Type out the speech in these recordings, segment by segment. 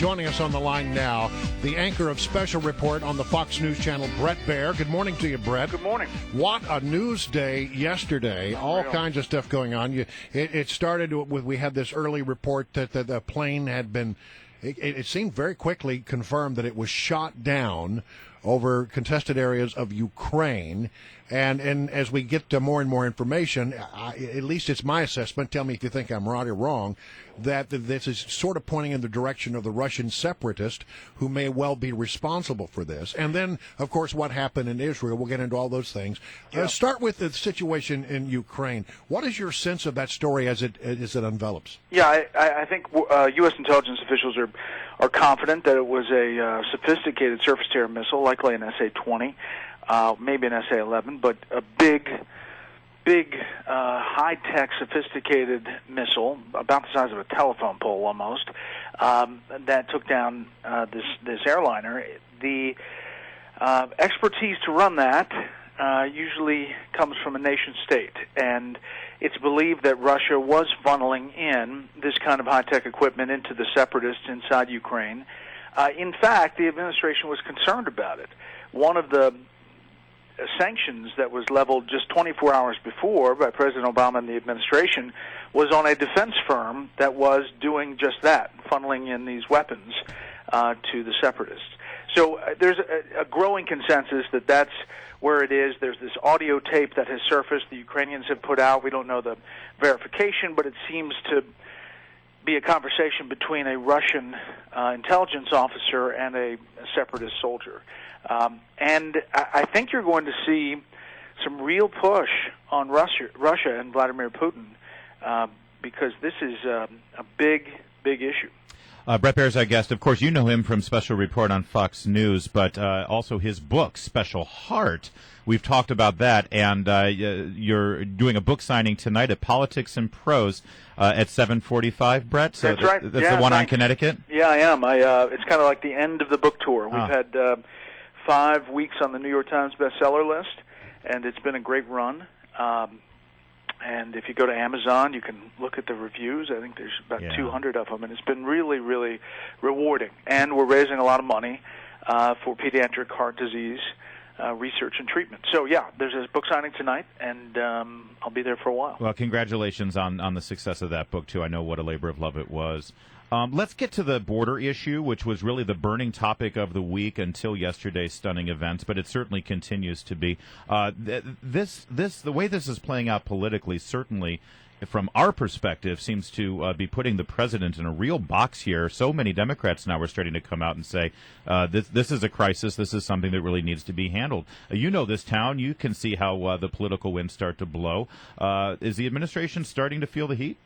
Joining us on the line now, the anchor of Special Report on the Fox News Channel, Bret Baier. Good morning to you, Bret. Good morning. What a news day yesterday. All kinds of stuff going on. It started with, we had this early report that the plane had been, it seemed very quickly confirmed that it was shot down over contested areas of Ukraine. And as we get to more and more information, at least it's my assessment, tell me if you think I'm right or wrong, that this is sort of pointing in the direction of the Russian separatists who may well be responsible for this. And then, of course, what happened in Israel. We'll get into all those things. Yeah. Start with the situation in Ukraine. What is your sense of that story as it envelops? Yeah, I think U.S. intelligence officials are confident that it was a sophisticated surface-to-air missile, likely an SA-20, maybe an SA-11, but a big, high-tech, sophisticated missile, about the size of a telephone pole almost, that took down this airliner. The expertise to run that usually comes from a nation-state, and it's believed that Russia was funneling in this kind of high-tech equipment into the separatists inside Ukraine. In fact, the administration was concerned about it. One of the sanctions that was leveled just 24 hours before by President Obama and the administration was on a defense firm that was doing just that, funneling in these weapons to the separatists. So there's a growing consensus that that's where it is. There's this audio tape that has surfaced the Ukrainians have put out. We don't know the verification, but it seems to be a conversation between a Russian intelligence officer and a separatist soldier. And I think you're going to see some real push on Russia and Vladimir Putin because this is a big issue. Bret Baier is our guest. Of course, you know him from Special Report on Fox News, but also his book, Special Heart. We've talked about that, and you're doing a book signing tonight at Politics and Prose at 7:45, Bret? So that's right. That's the one on Connecticut? Yeah, I am. It's kind of like the end of the book tour. We've had 5 weeks on the New York Times bestseller list, and it's been a great run. And if you go to Amazon, you can look at the reviews. I think there's about 200 of them, and it's been really, really rewarding. And we're raising a lot of money for pediatric heart disease research and treatment. So, yeah, there's a book signing tonight, and I'll be there for a while. Well, congratulations on the success of that book, too. I know what a labor of love it was. Let's get to the border issue, which was really the burning topic of the week until yesterday's stunning events, but it certainly continues to be. The way this is playing out politically, certainly from our perspective, seems to be putting the president in a real box here. So many Democrats now are starting to come out and say, this is a crisis. This is something that really needs to be handled. You know this town. You can see how the political winds start to blow. Is the administration starting to feel the heat?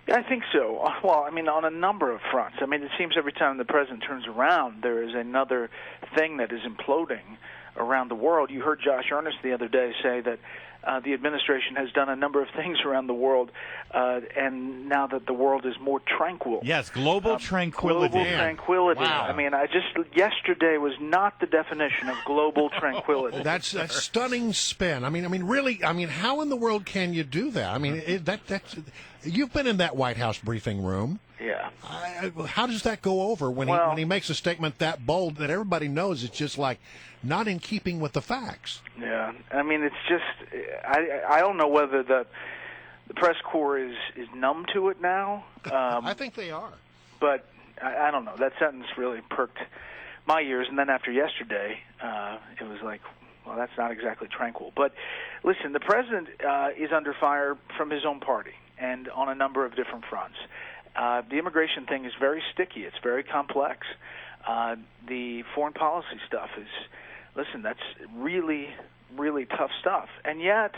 Yeah, I think so. Well, I mean, on a number of fronts. I mean, it seems every time the president turns around, there is another thing that is imploding around the world. You heard Josh Earnest the other day say that the administration has done a number of things around the world, and now that the world is more tranquil. Yes, global tranquility. Global tranquility. Wow. I mean, yesterday was not the definition of global tranquility. That's a stunning spin. I mean, really. How in the world can you do that? I mean, that's you've been in that White House briefing room. Yeah. How does that go over when he makes a statement that bold that everybody knows it's just like not in keeping with the facts? Yeah. I mean, it's just I don't know whether the press corps is numb to it now. I think they are. But I don't know. That sentence really perked my ears, and then after yesterday, it was like, well, that's not exactly tranquil. But listen, the president is under fire from his own party and on a number of different fronts. The immigration thing is very sticky. It's very complex. The foreign policy stuff is, listen, that's really, really tough stuff. And yet,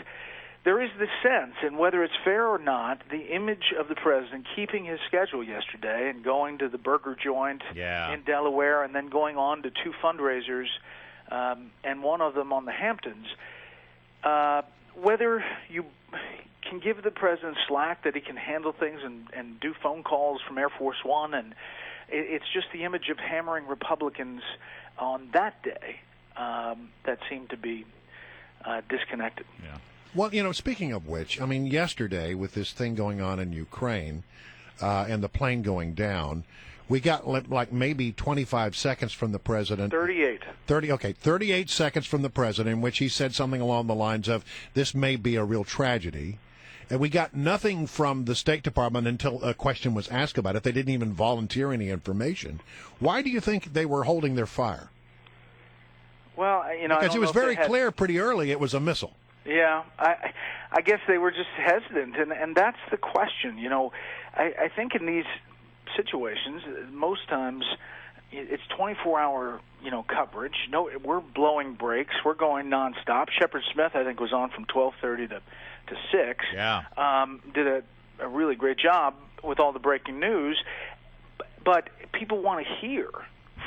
there is this sense, and whether it's fair or not, the image of the president keeping his schedule yesterday and going to the burger joint in Delaware and then going on to 2 fundraisers, and one of them on the Hamptons, whether you can give the president slack that he can handle things and do phone calls from Air Force One, and it's just the image of hammering Republicans on that day that seemed to be disconnected. Yeah. Well, speaking of which, I mean, yesterday with this thing going on in Ukraine and the plane going down, We got like maybe 25 seconds from the president. 38. 38 seconds from the president, in which he said something along the lines of, "This may be a real tragedy." And we got nothing from the State Department until a question was asked about it. They didn't even volunteer any information. Why do you think they were holding their fire? Well, because it was very clear pretty early it was a missile. Yeah, I guess they were just hesitant, and that's the question. I think in these situations, most times it's 24-hour coverage. No, we're blowing breaks. We're going nonstop. Shepard Smith, I think, was on from 12:30 to 6. Yeah, did a really great job with all the breaking news. But people want to hear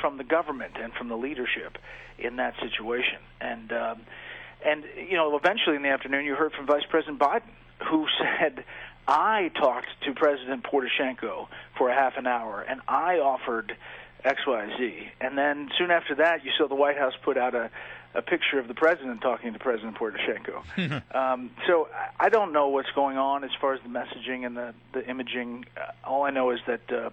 from the government and from the leadership in that situation. And eventually in the afternoon, you heard from Vice President Biden, who said, "I talked to President Poroshenko for a half an hour, and I offered XYZ." And then soon after that, you saw the White House put out a picture of the president talking to President Poroshenko. So I don't know what's going on as far as the messaging and the imaging. All I know is that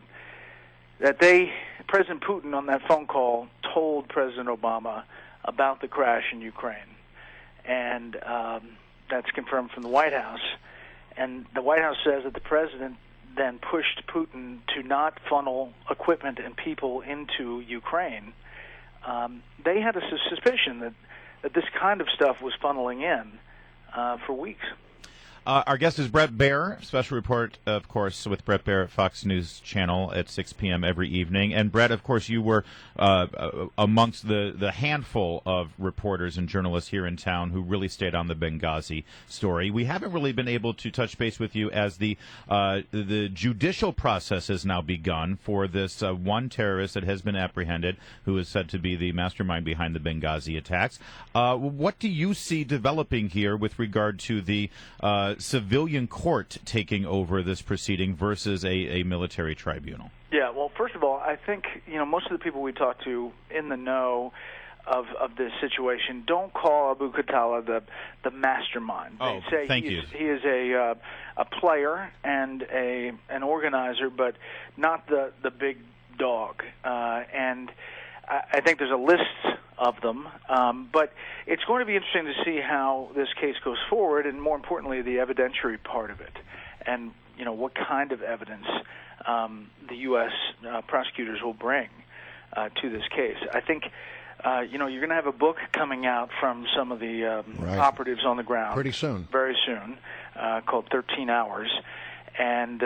President Putin on that phone call told President Obama about the crash in Ukraine. And that's confirmed from the White House. And the White House says that the president then pushed Putin to not funnel equipment and people into Ukraine. They had a suspicion that this kind of stuff was funneling in for weeks. Our guest is Bret Baier, special report, of course, with Bret Baier at Fox News Channel at 6 p.m. every evening. And, Bret, of course, you were amongst the handful of reporters and journalists here in town who really stayed on the Benghazi story. We haven't really been able to touch base with you as the judicial process has now begun for this one terrorist that has been apprehended, who is said to be the mastermind behind the Benghazi attacks. What do you see developing here with regard to the civilian court taking over this proceeding versus a military tribunal? Yeah, well, first of all, I think most of the people we talk to in the know of this situation don't call Abu Khatala the mastermind. Oh, they say thank you. He is a player and an organizer, but not the big dog. And I think there's a list of them, but it's going to be interesting to see how this case goes forward, and more importantly, the evidentiary part of it, and what kind of evidence the U.S. prosecutors will bring to this case. I think you're going to have a book coming out from some of the operatives on the ground pretty soon, very soon, called 13 Hours, and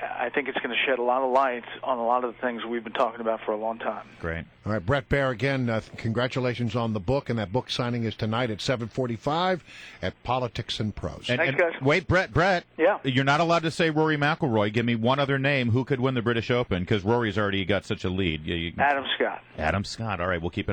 I think it's going to shed a lot of light on a lot of the things we've been talking about for a long time. Great. All right, Bret Baier, again, congratulations on the book, and that book signing is tonight at 7:45 at Politics and Prose. Thanks, guys. Wait, Bret. Yeah. You're not allowed to say Rory McIlroy. Give me one other name who could win the British Open, because Rory's already got such a lead. Adam Scott. Adam Scott. All right, we'll keep it.